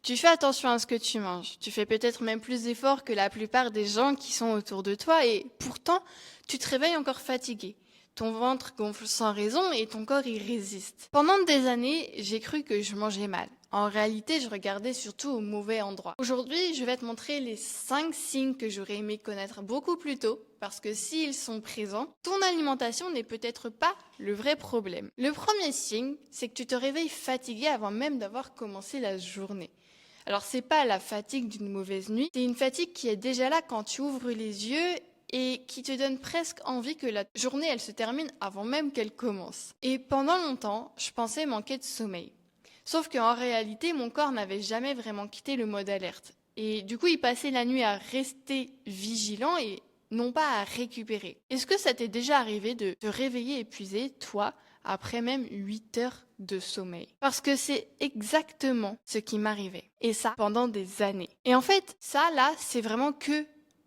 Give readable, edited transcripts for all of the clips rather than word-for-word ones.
Tu fais attention à ce que tu manges. Tu fais peut-être même plus d'efforts que la plupart des gens qui sont autour de toi et pourtant, tu te réveilles encore fatigué. Ton ventre gonfle sans raison et ton corps y résiste. Pendant des années, j'ai cru que je mangeais mal. En réalité, je regardais surtout au mauvais endroit. Aujourd'hui, je vais te montrer les 5 signes que j'aurais aimé connaître beaucoup plus tôt, parce que s'ils sont présents, ton alimentation n'est peut-être pas le vrai problème. Le premier signe, c'est que tu te réveilles fatigué avant même d'avoir commencé la journée. Alors, c'est pas la fatigue d'une mauvaise nuit, c'est une fatigue qui est déjà là quand tu ouvres les yeux et qui te donne presque envie que la journée, elle se termine avant même qu'elle commence. Et pendant longtemps, je pensais manquer de sommeil. Sauf qu'en réalité, mon corps n'avait jamais vraiment quitté le mode alerte. Et du coup, il passait la nuit à rester vigilant et non pas à récupérer. Est-ce que ça t'est déjà arrivé de te réveiller épuisé, toi, après même 8 heures de sommeil? Parce que c'est exactement ce qui m'arrivait. Et ça, pendant des années. Et en fait, ça, là, c'est vraiment que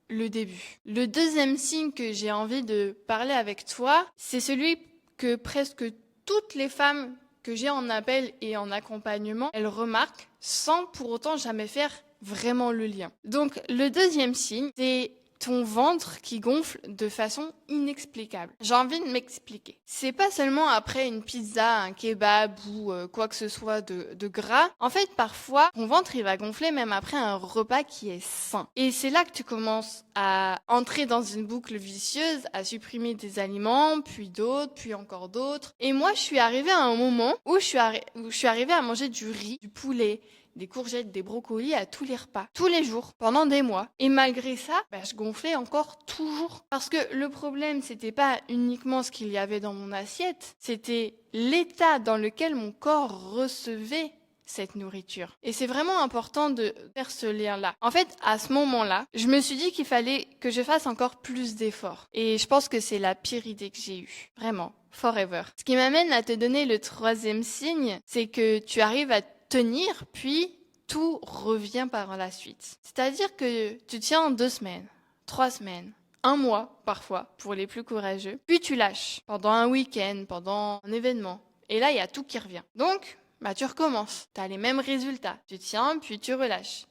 le début. Le deuxième signe que j'ai envie de parler avec toi, c'est celui que presque toutes les femmes que j'ai en appel et en accompagnement, elles remarquent sans pour autant jamais faire vraiment le lien. Donc le deuxième signe, c'est ton ventre qui gonfle de façon inexplicable. J'ai envie de m'expliquer. C'est pas seulement après une pizza, un kebab ou quoi que ce soit de gras. En fait, parfois, ton ventre, il va gonfler même après un repas qui est sain. Et c'est là que tu commences à entrer dans une boucle vicieuse, à supprimer des aliments, puis d'autres, puis encore d'autres. Et moi, je suis arrivée à un moment où je suis arrivée à manger du riz, du poulet, des courgettes, des brocolis à tous les repas, tous les jours, pendant des mois. Et malgré ça, je gonflais encore toujours. Parce que le problème, c'était pas uniquement ce qu'il y avait dans mon assiette, c'était l'état dans lequel mon corps recevait cette nourriture. Et c'est vraiment important de faire ce lien-là. En fait, à ce moment-là, je me suis dit qu'il fallait que je fasse encore plus d'efforts. Et je pense que c'est la pire idée que j'ai eue. Vraiment. Forever. Ce qui m'amène à te donner le troisième signe, c'est que tu arrives à tenir, puis tout revient par la suite. C'est-à-dire que tu tiens en 2 semaines, 3 semaines, 1 mois parfois pour les plus courageux, puis tu lâches pendant un week-end, pendant un événement. Et là, il y a tout qui revient. Donc, tu recommences. Tu as les mêmes résultats. Tu tiens, puis tu relâches.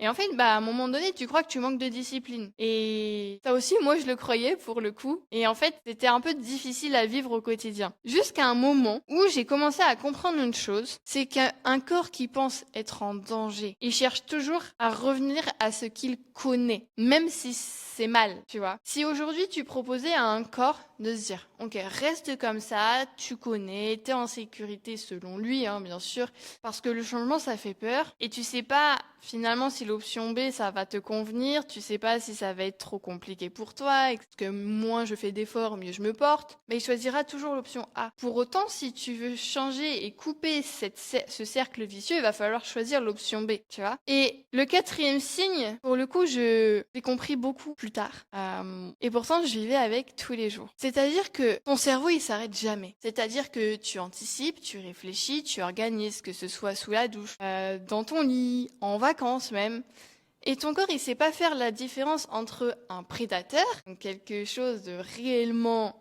Et en fait, à un moment donné, tu crois que tu manques de discipline. Et ça aussi, moi, je le croyais pour le coup. Et en fait, c'était un peu difficile à vivre au quotidien. Jusqu'à un moment où j'ai commencé à comprendre une chose, c'est qu'un corps qui pense être en danger, il cherche toujours à revenir à ce qu'il connaît, même si c'est mal, tu vois. Si aujourd'hui, tu proposais à un corps de se dire, ok, reste comme ça, tu connais, t'es en sécurité selon lui, bien sûr, parce que le changement, ça fait peur. Et tu sais pas finalement si l'option B, ça va te convenir, tu sais pas si ça va être trop compliqué pour toi, et que moins je fais d'efforts, mieux je me porte, mais il choisira toujours l'option A. Pour autant, si tu veux changer et couper ce cercle vicieux, il va falloir choisir l'option B, tu vois. Et le quatrième signe, pour le coup, je l'ai compris beaucoup plus tard. Et pourtant, je vivais avec tous les jours. C'est-à-dire que ton cerveau, il s'arrête jamais. C'est-à-dire que tu anticipes, tu réfléchis, tu organises, que ce soit sous la douche, dans ton lit, en vacances même. Et ton corps, il sait pas faire la différence entre un prédateur, donc quelque chose de réellement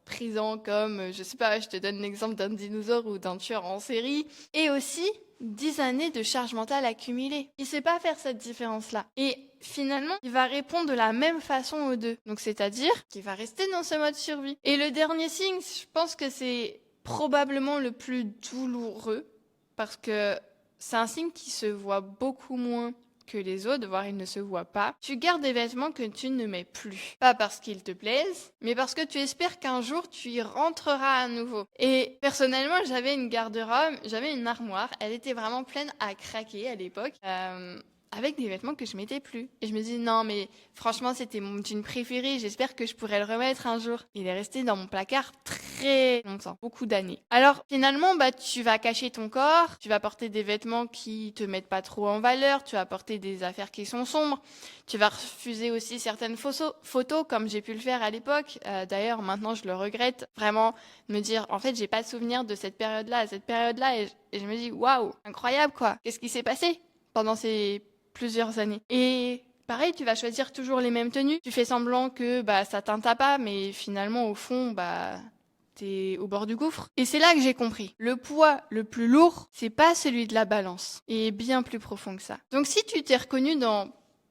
présent comme, je sais pas, je te donne l'exemple d'un dinosaure ou d'un tueur en série, et aussi 10 années de charge mentale accumulée. Il sait pas faire cette différence-là. Et finalement, il va répondre de la même façon aux deux. Donc c'est-à-dire qu'il va rester dans ce mode survie. Et le dernier signe, je pense que c'est probablement le plus douloureux, parce que c'est un signe qui se voit beaucoup moins que les autres, voire il ne se voit pas. Tu gardes des vêtements que tu ne mets plus. Pas parce qu'ils te plaisent, mais parce que tu espères qu'un jour tu y rentreras à nouveau. Et personnellement, j'avais une garde-robe, j'avais une armoire, elle était vraiment pleine à craquer à l'époque. Avec des vêtements que je mettais plus. Et je me dis, non, mais franchement, c'était mon jean préféré. J'espère que je pourrai le remettre un jour. Il est resté dans mon placard très longtemps, beaucoup d'années. Alors, finalement, tu vas cacher ton corps, tu vas porter des vêtements qui te mettent pas trop en valeur, tu vas porter des affaires qui sont sombres, tu vas refuser aussi certaines photos, comme j'ai pu le faire à l'époque. D'ailleurs, maintenant, je le regrette. Vraiment, me dire, en fait, j'ai pas de souvenir de cette période-là, à cette période-là. Et je me dis, waouh, incroyable, quoi. Qu'est-ce qui s'est passé pendant ces plusieurs années. Et pareil, tu vas choisir toujours les mêmes tenues. Tu fais semblant que ça teinte pas, mais finalement, au fond, t'es au bord du gouffre. Et c'est là que j'ai compris. Le poids le plus lourd, c'est pas celui de la balance. Et bien plus profond que ça. Donc si tu t'es reconnu dans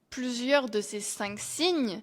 plusieurs de ces 5 signes,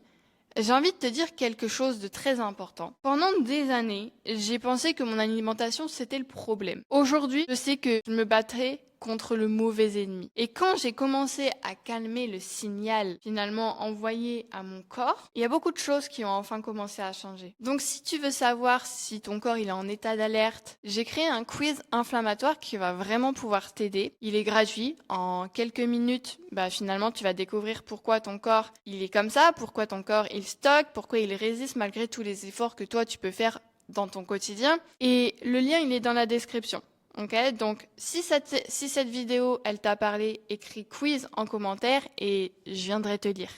j'ai envie de te dire quelque chose de très important. Pendant des années, j'ai pensé que mon alimentation, c'était le problème. Aujourd'hui, je sais que je me battrai contre le mauvais ennemi. Et quand j'ai commencé à calmer le signal finalement envoyé à mon corps, il y a beaucoup de choses qui ont enfin commencé à changer. Donc si tu veux savoir si ton corps il est en état d'alerte, j'ai créé un quiz inflammatoire qui va vraiment pouvoir t'aider. Il est gratuit. En quelques minutes, finalement tu vas découvrir pourquoi ton corps il est comme ça, pourquoi ton corps il stocke, pourquoi il résiste malgré tous les efforts que toi tu peux faire dans ton quotidien. Et le lien il est dans la description. Ok, donc si cette vidéo elle t'a parlé, écris quiz en commentaire et je viendrai te lire.